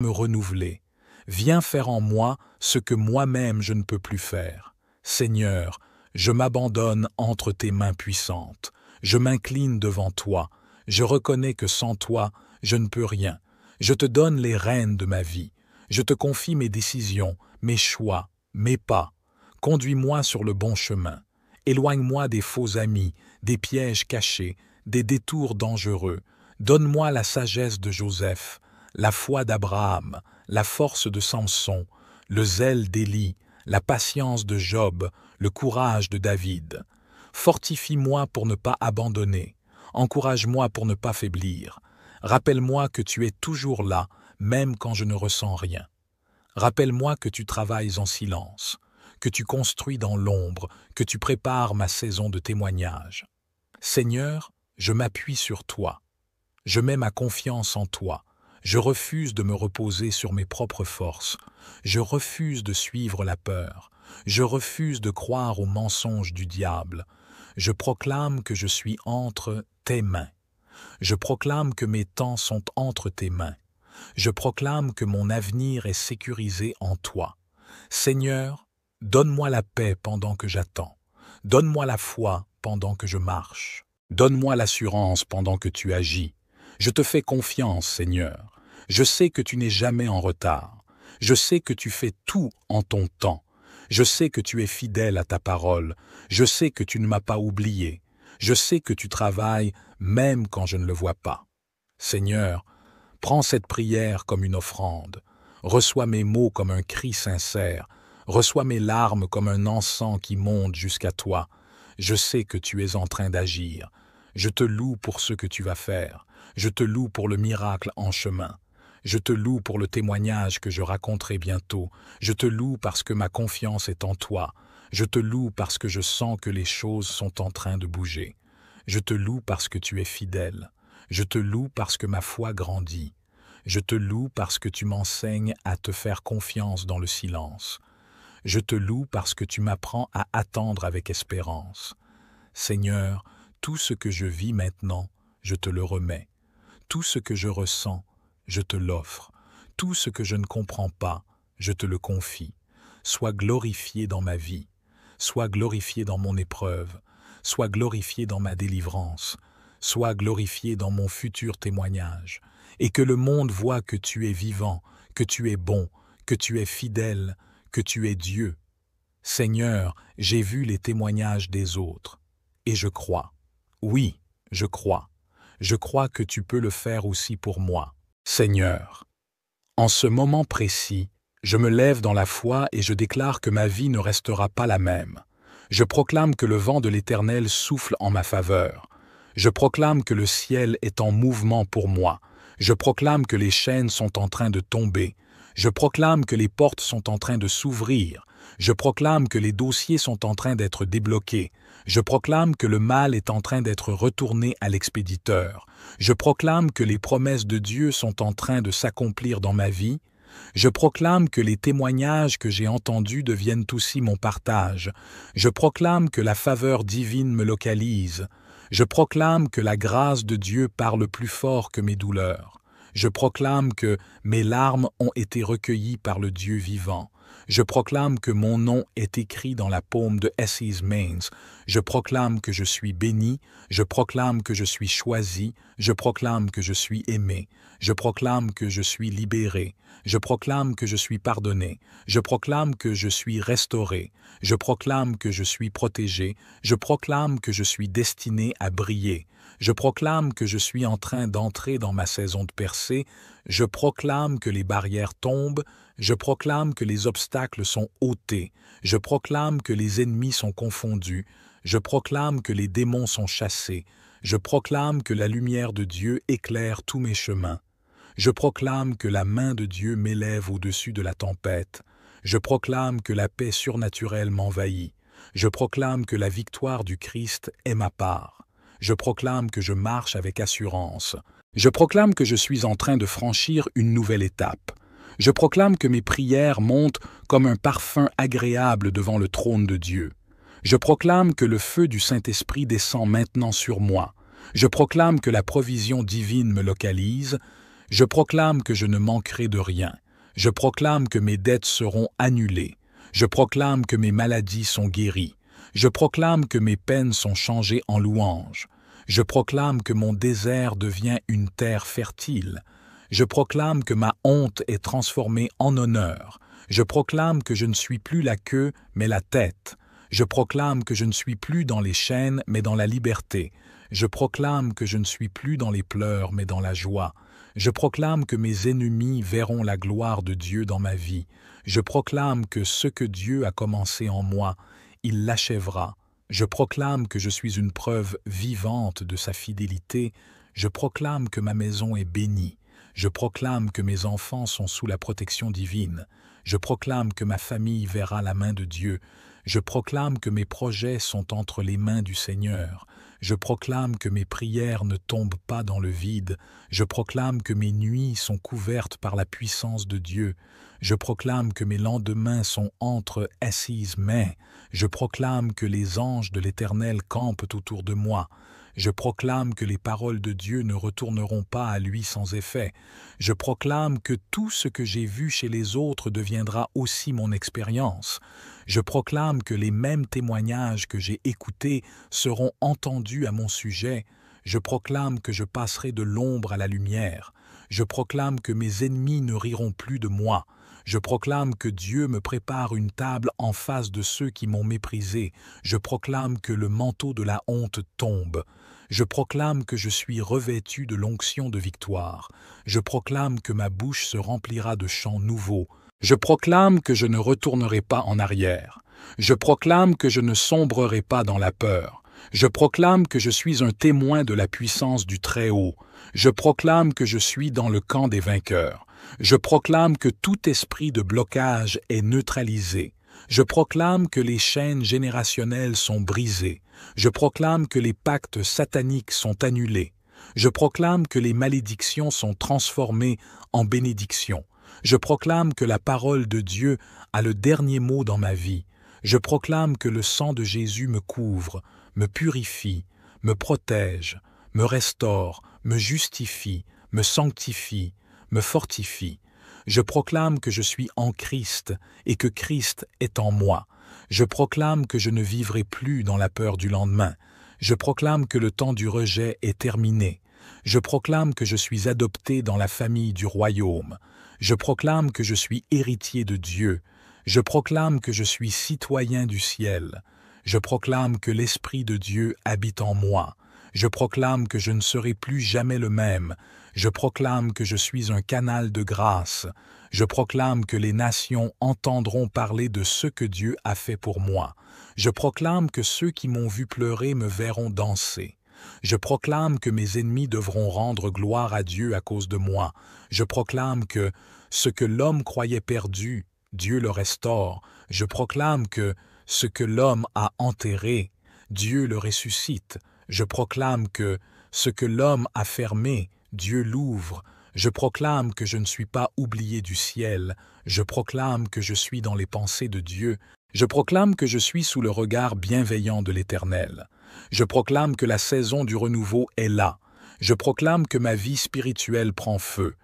me renouveler. Viens faire en moi ce que moi-même je ne peux plus faire. Seigneur, je m'abandonne entre tes mains puissantes. Je m'incline devant toi. Je reconnais que sans toi, je ne peux rien. Je te donne les rênes de ma vie. Je te confie mes décisions, mes choix, mes pas. Conduis-moi sur le bon chemin. Éloigne-moi des faux amis, des pièges cachés, des détours dangereux. Donne-moi la sagesse de Joseph, la foi d'Abraham, la force de Samson, le zèle d'Élie, la patience de Job, le courage de David. Fortifie-moi pour ne pas abandonner. Encourage-moi pour ne pas faiblir. Rappelle-moi que tu es toujours là, même quand je ne ressens rien. Rappelle-moi que tu travailles en silence, que tu construis dans l'ombre, que tu prépares ma saison de témoignage. Seigneur, je m'appuie sur toi. Je mets ma confiance en toi. Je refuse de me reposer sur mes propres forces. Je refuse de suivre la peur. Je refuse de croire aux mensonges du diable. Je proclame que je suis entre tes mains. Je proclame que mes temps sont entre tes mains. Je proclame que mon avenir est sécurisé en toi. Seigneur, donne-moi la paix pendant que j'attends. Donne-moi la foi pendant que je marche. Donne-moi l'assurance pendant que tu agis. Je te fais confiance, Seigneur. Je sais que tu n'es jamais en retard. Je sais que tu fais tout en ton temps. Je sais que tu es fidèle à ta parole. Je sais que tu ne m'as pas oublié. Je sais que tu travailles même quand je ne le vois pas. Seigneur, prends cette prière comme une offrande. Reçois mes mots comme un cri sincère. Reçois mes larmes comme un encens qui monte jusqu'à toi. Je sais que tu es en train d'agir. Je te loue pour ce que tu vas faire. Je te loue pour le miracle en chemin. Je te loue pour le témoignage que je raconterai bientôt. Je te loue parce que ma confiance est en toi. Je te loue parce que je sens que les choses sont en train de bouger. Je te loue parce que tu es fidèle. Je te loue parce que ma foi grandit. Je te loue parce que tu m'enseignes à te faire confiance dans le silence. Je te loue parce que tu m'apprends à attendre avec espérance. Seigneur, tout ce que je vis maintenant, je te le remets. Tout ce que je ressens, je te l'offre. Tout ce que je ne comprends pas, je te le confie. Sois glorifié dans ma vie. Sois glorifié dans mon épreuve. Sois glorifié dans ma délivrance. Sois glorifié dans mon futur témoignage. Et que le monde voie que tu es vivant, que tu es bon, que tu es fidèle, que tu es Dieu. Seigneur, j'ai vu les témoignages des autres. Et je crois. Oui, je crois. Je crois que tu peux le faire aussi pour moi. Seigneur, en ce moment précis, je me lève dans la foi et je déclare que ma vie ne restera pas la même. Je proclame que le vent de l'Éternel souffle en ma faveur. Je proclame que le ciel est en mouvement pour moi. Je proclame que les chaînes sont en train de tomber. Je proclame que les portes sont en train de s'ouvrir. Je proclame que les dossiers sont en train d'être débloqués. Je proclame que le mal est en train d'être retourné à l'expéditeur. Je proclame que les promesses de Dieu sont en train de s'accomplir dans ma vie. Je proclame que les témoignages que j'ai entendus deviennent aussi mon partage. Je proclame que la faveur divine me localise. Je proclame que la grâce de Dieu parle plus fort que mes douleurs. Je proclame que mes larmes ont été recueillies par le Dieu vivant. Je proclame que mon nom est écrit dans la paume de Esses Mains. Je proclame que je suis béni. Je proclame que je suis choisi. Je proclame que je suis aimé. Je proclame que je suis libéré. Je proclame que je suis pardonné. Je proclame que je suis restauré. Je proclame que je suis protégé. Je proclame que je suis destiné à briller. Je proclame que je suis en train d'entrer dans ma saison de percée. Je proclame que les barrières tombent. Je proclame que les obstacles sont ôtés. Je proclame que les ennemis sont confondus. Je proclame que les démons sont chassés. Je proclame que la lumière de Dieu éclaire tous mes chemins. Je proclame que la main de Dieu m'élève au-dessus de la tempête. Je proclame que la paix surnaturelle m'envahit. Je proclame que la victoire du Christ est ma part. Je proclame que je marche avec assurance. Je proclame que je suis en train de franchir une nouvelle étape. Je proclame que mes prières montent comme un parfum agréable devant le trône de Dieu. Je proclame que le feu du Saint-Esprit descend maintenant sur moi. Je proclame que la provision divine me localise. Je proclame que je ne manquerai de rien. Je proclame que mes dettes seront annulées. Je proclame que mes maladies sont guéries. Je proclame que mes peines sont changées en louanges. Je proclame que mon désert devient une terre fertile. Je proclame que ma honte est transformée en honneur. Je proclame que je ne suis plus la queue, mais la tête. Je proclame que je ne suis plus dans les chaînes, mais dans la liberté. Je proclame que je ne suis plus dans les pleurs, mais dans la joie. Je proclame que mes ennemis verront la gloire de Dieu dans ma vie. Je proclame que ce que Dieu a commencé en moi, il l'achèvera. Je proclame que je suis une preuve vivante de sa fidélité. Je proclame que ma maison est bénie. Je proclame que mes enfants sont sous la protection divine. Je proclame que ma famille verra la main de Dieu. Je proclame que mes projets sont entre les mains du Seigneur. Je proclame que mes prières ne tombent pas dans le vide. Je proclame que mes nuits sont couvertes par la puissance de Dieu. Je proclame que mes lendemains sont entre assises mains. Je proclame que les anges de l'Éternel campent autour de moi. Je proclame que les paroles de Dieu ne retourneront pas à lui sans effet. Je proclame que tout ce que j'ai vu chez les autres deviendra aussi mon expérience. Je proclame que les mêmes témoignages que j'ai écoutés seront entendus à mon sujet. Je proclame que je passerai de l'ombre à la lumière. Je proclame que mes ennemis ne riront plus de moi. Je proclame que Dieu me prépare une table en face de ceux qui m'ont méprisé. Je proclame que le manteau de la honte tombe. Je proclame que je suis revêtu de l'onction de victoire. Je proclame que ma bouche se remplira de chants nouveaux. Je proclame que je ne retournerai pas en arrière. Je proclame que je ne sombrerai pas dans la peur. Je proclame que je suis un témoin de la puissance du Très-Haut. Je proclame que je suis dans le camp des vainqueurs. Je proclame que tout esprit de blocage est neutralisé. Je proclame que les chaînes générationnelles sont brisées. Je proclame que les pactes sataniques sont annulés. Je proclame que les malédictions sont transformées en bénédictions. Je proclame que la parole de Dieu a le dernier mot dans ma vie. Je proclame que le sang de Jésus me couvre, me purifie, me protège, me restaure, me justifie, me sanctifie, me fortifie. Je proclame que je suis en Christ et que Christ est en moi. Je proclame que je ne vivrai plus dans la peur du lendemain. Je proclame que le temps du rejet est terminé. Je proclame que je suis adopté dans la famille du royaume. Je proclame que je suis héritier de Dieu. Je proclame que je suis citoyen du ciel. Je proclame que l'Esprit de Dieu habite en moi. Je proclame que je ne serai plus jamais le même. Je proclame que je suis un canal de grâce. Je proclame que les nations entendront parler de ce que Dieu a fait pour moi. Je proclame que ceux qui m'ont vu pleurer me verront danser. Je proclame que mes ennemis devront rendre gloire à Dieu à cause de moi. Je proclame que ce que l'homme croyait perdu, Dieu le restaure. Je proclame que ce que l'homme a enterré, Dieu le ressuscite. Je proclame que ce que l'homme a fermé, Dieu l'ouvre. Je proclame que je ne suis pas oublié du ciel. Je proclame que je suis dans les pensées de Dieu. Je proclame que je suis sous le regard bienveillant de l'Éternel. Je proclame que la saison du renouveau est là. Je proclame que ma vie spirituelle prend feu.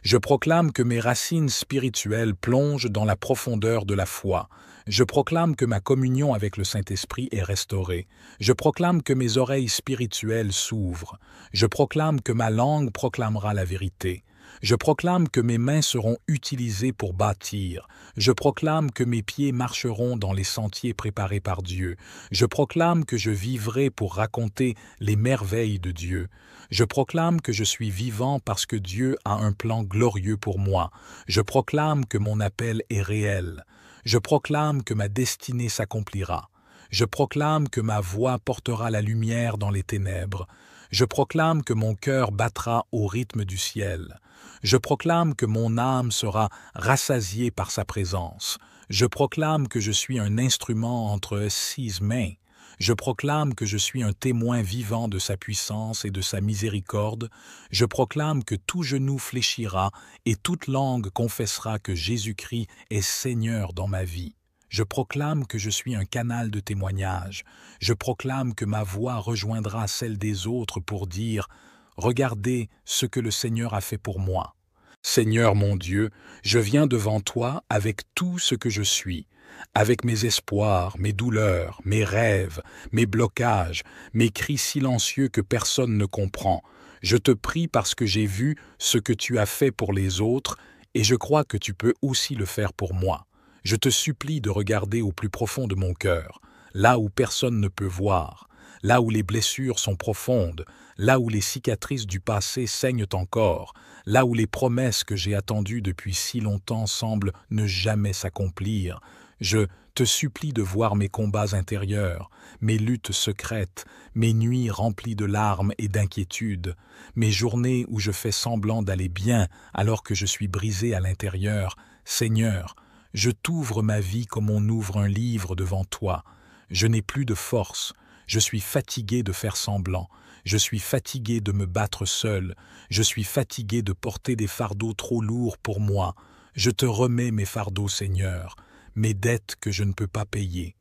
Je proclame que mes racines spirituelles plongent dans la profondeur de la foi. Je proclame que ma communion avec le Saint-Esprit est restaurée. Je proclame que mes oreilles spirituelles s'ouvrent. Je proclame que ma langue proclamera la vérité. Je proclame que mes mains seront utilisées pour bâtir. Je proclame que mes pieds marcheront dans les sentiers préparés par Dieu. Je proclame que je vivrai pour raconter les merveilles de Dieu. Je proclame que je suis vivant parce que Dieu a un plan glorieux pour moi. Je proclame que mon appel est réel. Je proclame que ma destinée s'accomplira. Je proclame que ma voix portera la lumière dans les ténèbres. Je proclame que mon cœur battra au rythme du ciel. Je proclame que mon âme sera rassasiée par sa présence. Je proclame que je suis un instrument entre ses mains. Je proclame que je suis un témoin vivant de sa puissance et de sa miséricorde. Je proclame que tout genou fléchira et toute langue confessera que Jésus-Christ est Seigneur dans ma vie. Je proclame que je suis un canal de témoignage. Je proclame que ma voix rejoindra celle des autres pour dire regardez ce que le Seigneur a fait pour moi. Seigneur mon Dieu, je viens devant toi avec tout ce que je suis, avec mes espoirs, mes douleurs, mes rêves, mes blocages, mes cris silencieux que personne ne comprend. Je te prie parce que j'ai vu ce que tu as fait pour les autres et je crois que tu peux aussi le faire pour moi. Je te supplie de regarder au plus profond de mon cœur, là où personne ne peut voir, là où les blessures sont profondes, là où les cicatrices du passé saignent encore, là où les promesses que j'ai attendues depuis si longtemps semblent ne jamais s'accomplir. Je te supplie de voir mes combats intérieurs, mes luttes secrètes, mes nuits remplies de larmes et d'inquiétudes, mes journées où je fais semblant d'aller bien alors que je suis brisé à l'intérieur. Seigneur, je t'ouvre ma vie comme on ouvre un livre devant toi. Je n'ai plus de force, je suis fatigué de faire semblant, je suis fatigué de me battre seul, je suis fatigué de porter des fardeaux trop lourds pour moi. Je te remets mes fardeaux, Seigneur, mes dettes que je ne peux pas payer,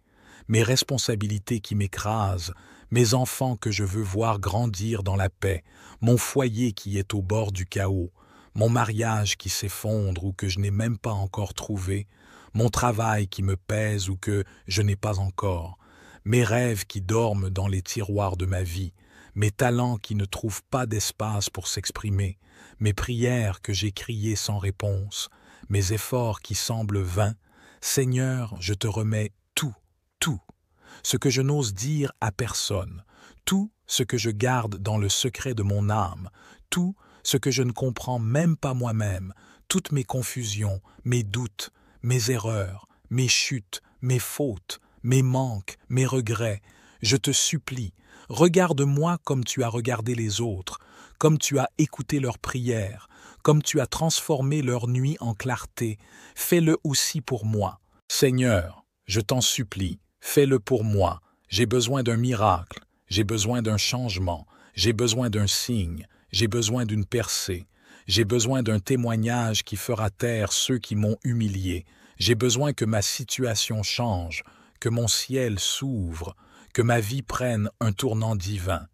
mes responsabilités qui m'écrasent, mes enfants que je veux voir grandir dans la paix, mon foyer qui est au bord du chaos, mon mariage qui s'effondre ou que je n'ai même pas encore trouvé, mon travail qui me pèse ou que je n'ai pas encore, mes rêves qui dorment dans les tiroirs de ma vie, mes talents qui ne trouvent pas d'espace pour s'exprimer, mes prières que j'ai criées sans réponse, mes efforts qui semblent vains. Seigneur, je te remets tout, ce que je n'ose dire à personne, tout ce que je garde dans le secret de mon âme, tout ce que je ne comprends même pas moi-même, toutes mes confusions, mes doutes, mes erreurs, mes chutes, mes fautes, mes manques, mes regrets. Je te supplie, regarde-moi comme tu as regardé les autres, comme tu as écouté leurs prières, comme tu as transformé leur nuit en clarté, fais-le aussi pour moi. Seigneur, je t'en supplie, fais-le pour moi. J'ai besoin d'un miracle, j'ai besoin d'un changement, j'ai besoin d'un signe, j'ai besoin d'une percée, j'ai besoin d'un témoignage qui fera taire ceux qui m'ont humilié. J'ai besoin que ma situation change, que mon ciel s'ouvre, que ma vie prenne un tournant divin.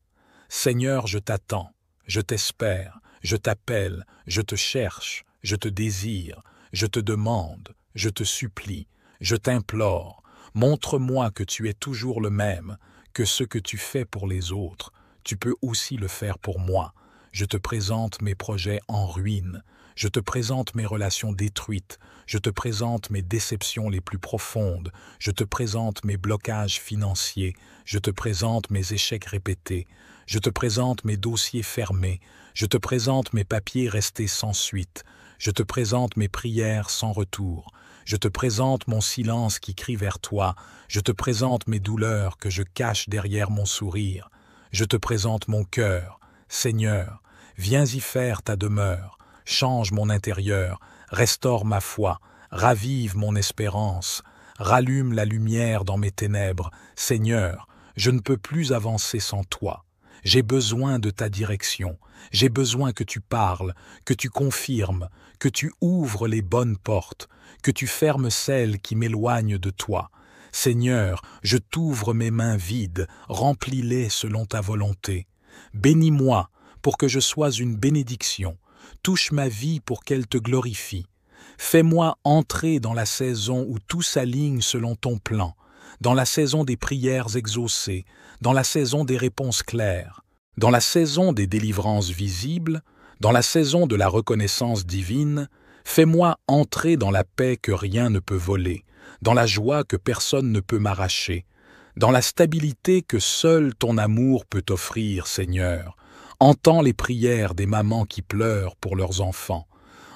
Seigneur, je t'attends, je t'espère, je t'appelle, je te cherche, je te désire, je te demande, je te supplie, je t'implore. Montre-moi que tu es toujours le même, que ce que tu fais pour les autres, tu peux aussi le faire pour moi. Je te présente mes projets en ruine, je te présente mes relations détruites, je te présente mes déceptions les plus profondes, je te présente mes blocages financiers, je te présente mes échecs répétés, je te présente mes dossiers fermés, je te présente mes papiers restés sans suite, je te présente mes prières sans retour, je te présente mon silence qui crie vers toi, je te présente mes douleurs que je cache derrière mon sourire, je te présente mon cœur. Seigneur, viens y faire ta demeure, change mon intérieur, restaure ma foi, ravive mon espérance, rallume la lumière dans mes ténèbres. Seigneur, je ne peux plus avancer sans toi. J'ai besoin de ta direction, j'ai besoin que tu parles, que tu confirmes, que tu ouvres les bonnes portes, que tu fermes celles qui m'éloignent de toi. Seigneur, je t'ouvre mes mains vides, remplis-les selon ta volonté. Bénis-moi pour que je sois une bénédiction, touche ma vie pour qu'elle te glorifie. Fais-moi entrer dans la saison où tout s'aligne selon ton plan, dans la saison des prières exaucées, dans la saison des réponses claires, dans la saison des délivrances visibles, dans la saison de la reconnaissance divine. Fais-moi entrer dans la paix que rien ne peut voler, dans la joie que personne ne peut m'arracher, dans la stabilité que seul ton amour peut offrir, Seigneur. Entends les prières des mamans qui pleurent pour leurs enfants.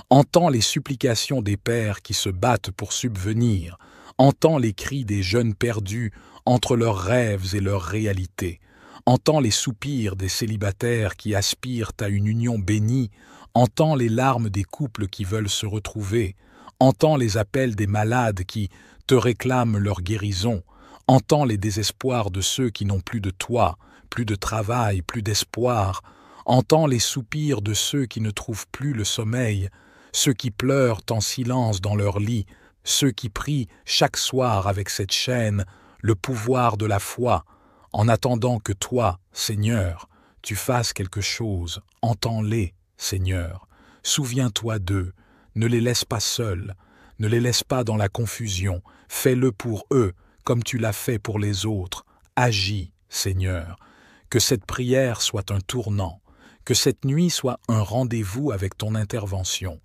Entends les supplications des pères qui se battent pour subvenir. Entends les cris des jeunes perdus entre leurs rêves et leurs réalités. Entends les soupirs des célibataires qui aspirent à une union bénie. Entends les larmes des couples qui veulent se retrouver. Entends les appels des malades qui te réclament leur guérison. Entends les désespoirs de ceux qui n'ont plus de toi, plus de travail, plus d'espoir. Entends les soupirs de ceux qui ne trouvent plus le sommeil, ceux qui pleurent en silence dans leur lit, ceux qui prient chaque soir avec cette chaîne, le pouvoir de la foi, en attendant que toi, Seigneur, tu fasses quelque chose Entends-les, Seigneur. Souviens-toi d'eux. Ne les laisse pas seuls. Ne les laisse pas dans la confusion. Fais-le pour eux, comme tu l'as fait pour les autres. Agis, Seigneur. Que cette prière soit un tournant. Que cette nuit soit un rendez-vous avec ton intervention.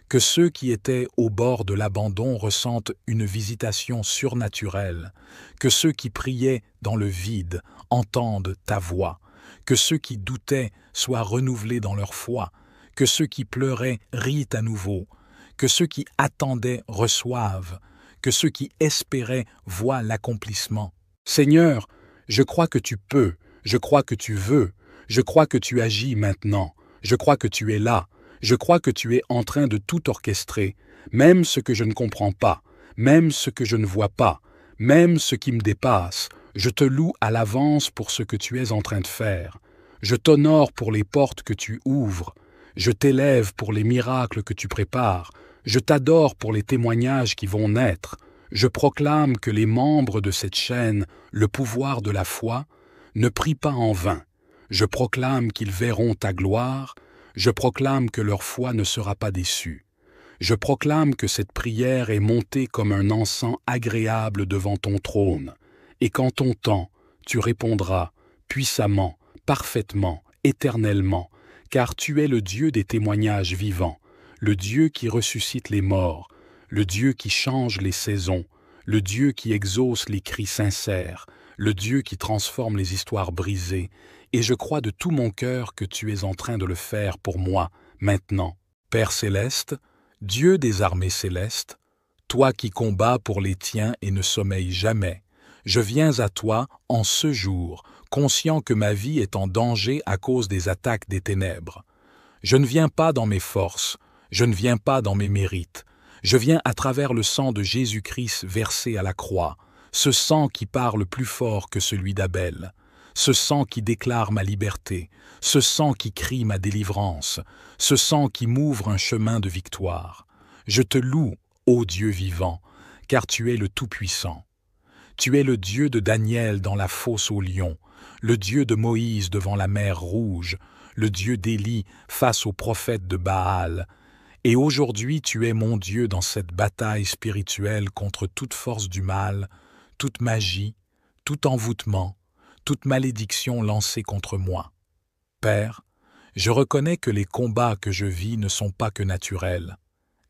Que ceux qui étaient au bord de l'abandon ressentent une visitation surnaturelle. Que ceux qui priaient dans le vide entendent ta voix. Que ceux qui doutaient soient renouvelés dans leur foi. Que ceux qui pleuraient rient à nouveau. Que ceux qui attendaient reçoivent. Que ceux qui espéraient voient l'accomplissement. Seigneur, je crois que tu peux, je crois que tu veux, je crois que tu agis maintenant, je crois que tu es là. Je crois que tu es en train de tout orchestrer, même ce que je ne comprends pas, même ce que je ne vois pas, même ce qui me dépasse. Je te loue à l'avance pour ce que tu es en train de faire. Je t'honore pour les portes que tu ouvres. Je t'élève pour les miracles que tu prépares. Je t'adore pour les témoignages qui vont naître. Je proclame que les membres de cette chaîne, le pouvoir de la foi, ne prient pas en vain. Je proclame qu'ils verront ta gloire. Je proclame que leur foi ne sera pas déçue. Je proclame que cette prière est montée comme un encens agréable devant ton trône, et qu'en ton temps, tu répondras puissamment, parfaitement, éternellement, car tu es le Dieu des témoignages vivants, le Dieu qui ressuscite les morts, le Dieu qui change les saisons, le Dieu qui exauce les cris sincères, le Dieu qui transforme les histoires brisées, et je crois de tout mon cœur que tu es en train de le faire pour moi, maintenant. Père céleste, Dieu des armées célestes, toi qui combats pour les tiens et ne sommeilles jamais, je viens à toi en ce jour, conscient que ma vie est en danger à cause des attaques des ténèbres. Je ne viens pas dans mes forces, je ne viens pas dans mes mérites, je viens à travers le sang de Jésus-Christ versé à la croix, ce sang qui parle plus fort que celui d'Abel. Ce sang qui déclare ma liberté, ce sang qui crie ma délivrance, ce sang qui m'ouvre un chemin de victoire. Je te loue, ô Dieu vivant, car tu es le Tout-Puissant. Tu es le Dieu de Daniel dans la fosse aux lions, le Dieu de Moïse devant la mer Rouge, le Dieu d'Élie face aux prophètes de Baal. Et aujourd'hui tu es mon Dieu dans cette bataille spirituelle contre toute force du mal, toute magie, tout envoûtement, toute malédiction lancée contre moi. Père, je reconnais que les combats que je vis ne sont pas que naturels.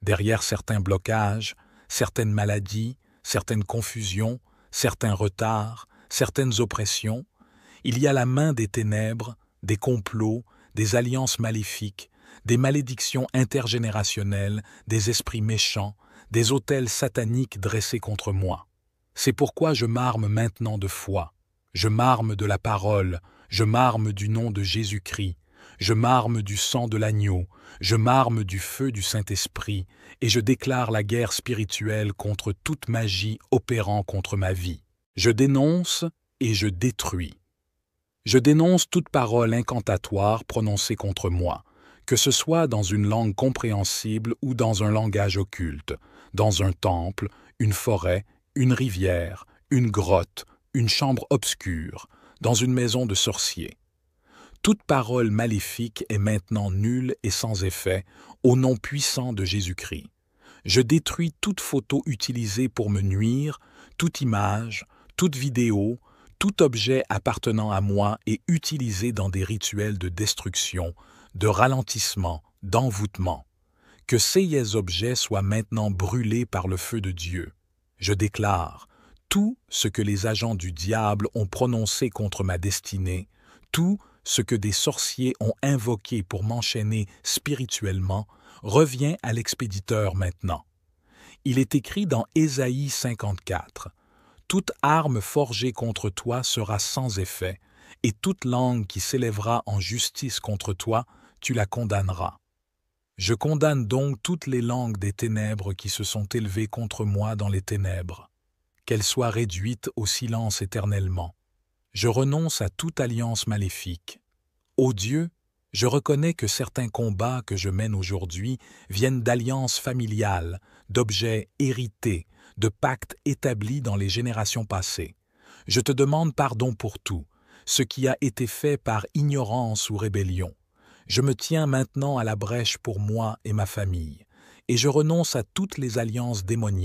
Derrière certains blocages, certaines maladies, certaines confusions, certains retards, certaines oppressions, il y a la main des ténèbres, des complots, des alliances maléfiques, des malédictions intergénérationnelles, des esprits méchants, des autels sataniques dressés contre moi. C'est pourquoi je m'arme maintenant de foi. Je m'arme de la parole, je m'arme du nom de Jésus-Christ, je m'arme du sang de l'agneau, je m'arme du feu du Saint-Esprit, et je déclare la guerre spirituelle contre toute magie opérant contre ma vie. Je dénonce et je détruis. Je dénonce toute parole incantatoire prononcée contre moi, que ce soit dans une langue compréhensible ou dans un langage occulte, dans un temple, une forêt, une rivière, une grotte, une chambre obscure, dans une maison de sorciers. Toute parole maléfique est maintenant nulle et sans effet, au nom puissant de Jésus-Christ. Je détruis toute photo utilisée pour me nuire, toute image, toute vidéo, tout objet appartenant à moi et utilisé dans des rituels de destruction, de ralentissement, d'envoûtement. Que ces objets soient maintenant brûlés par le feu de Dieu. Je déclare tout ce que les agents du diable ont prononcé contre ma destinée, tout ce que des sorciers ont invoqué pour m'enchaîner spirituellement, revient à l'expéditeur maintenant. Il est écrit dans Ésaïe 54, « Toute arme forgée contre toi sera sans effet, et toute langue qui s'élèvera en justice contre toi, tu la condamneras. » Je condamne donc toutes les langues des ténèbres qui se sont élevées contre moi dans les ténèbres. Qu'elles soient réduites au silence éternellement. Je renonce à toute alliance maléfique. Ô Dieu, je reconnais que certains combats que je mène aujourd'hui viennent d'alliances familiales, d'objets hérités, de pactes établis dans les générations passées. Je te demande pardon pour tout, ce qui a été fait par ignorance ou rébellion. Je me tiens maintenant à la brèche pour moi et ma famille, et je renonce à toutes les alliances démoniaques